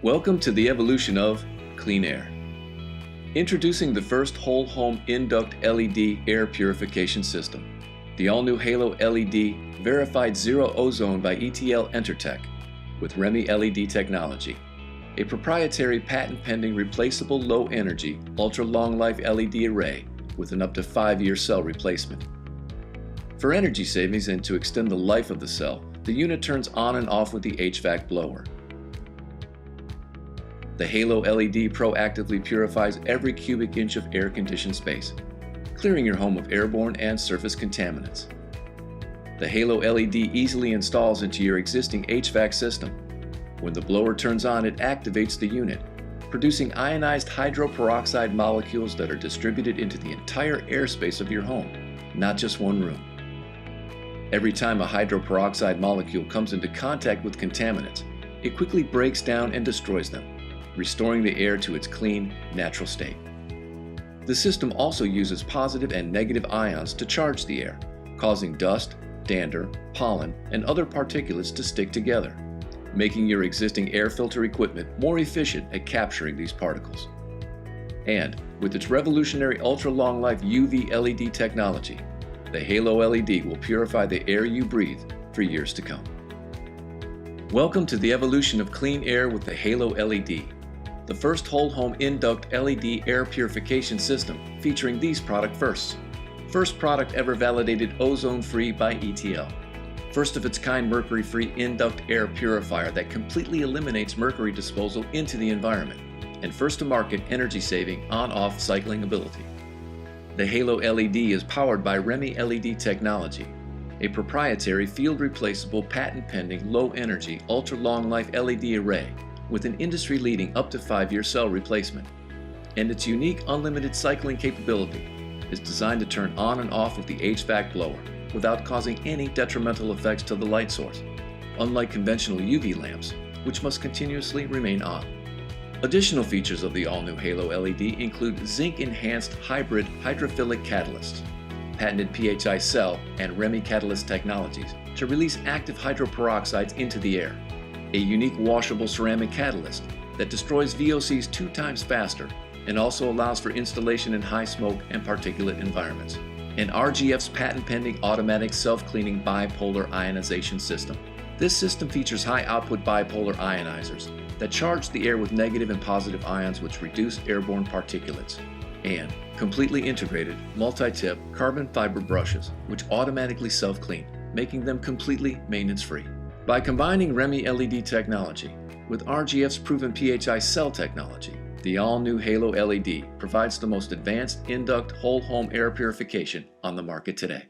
Welcome to the evolution of clean air. Introducing the first whole home induct LED air purification system. The all-new Halo LED verified zero ozone by ETL Entertech with REMI LED technology, a proprietary patent-pending replaceable low-energy, ultra-long-life LED array with an up to 5-year cell replacement. For energy savings and to extend the life of the cell, the unit turns on and off with the HVAC blower. The Halo LED proactively purifies every cubic inch of air-conditioned space, clearing your home of airborne and surface contaminants. The Halo LED easily installs into your existing HVAC system. When the blower turns on, it activates the unit, producing ionized hydroperoxide molecules that are distributed into the entire airspace of your home, not just one room. Every time a hydroperoxide molecule comes into contact with contaminants, it quickly breaks down and destroys them, restoring the air to its clean, natural state. The system also uses positive and negative ions to charge the air, causing dust, dander, pollen, and other particulates to stick together, making your existing air filter equipment more efficient at capturing these particles. And with its revolutionary ultra-long-life UV LED technology, the Halo LED will purify the air you breathe for years to come. Welcome to the evolution of clean air with the Halo LED, the first whole home induct LED air purification system featuring these product firsts. First product ever validated ozone-free by ETL. First of its kind mercury-free induct air purifier that completely eliminates mercury disposal into the environment. And first to market energy-saving on-off cycling ability. The Halo LED is powered by REMI LED technology, a proprietary field-replaceable patent-pending low-energy ultra-long-life LED array with an industry-leading up to 5-year cell replacement. And its unique unlimited cycling capability is designed to turn on and off with the HVAC blower without causing any detrimental effects to the light source, unlike conventional UV lamps, which must continuously remain on. Additional features of the all-new Halo LED include zinc-enhanced hybrid hydrophilic catalysts, patented PHI cell and REMI catalyst technologies to release active hydroperoxides into the air, a unique washable ceramic catalyst that destroys VOCs 2 times faster and also allows for installation in high smoke and particulate environments, and RGF's patent-pending automatic self-cleaning bipolar ionization system. This system features high-output bipolar ionizers that charge the air with negative and positive ions which reduce airborne particulates, and completely integrated multi-tip carbon fiber brushes which automatically self-clean, making them completely maintenance-free. By combining REMI LED technology with RGF's proven PHI cell technology, the all-new Halo LED provides the most advanced induct whole home air purification on the market today.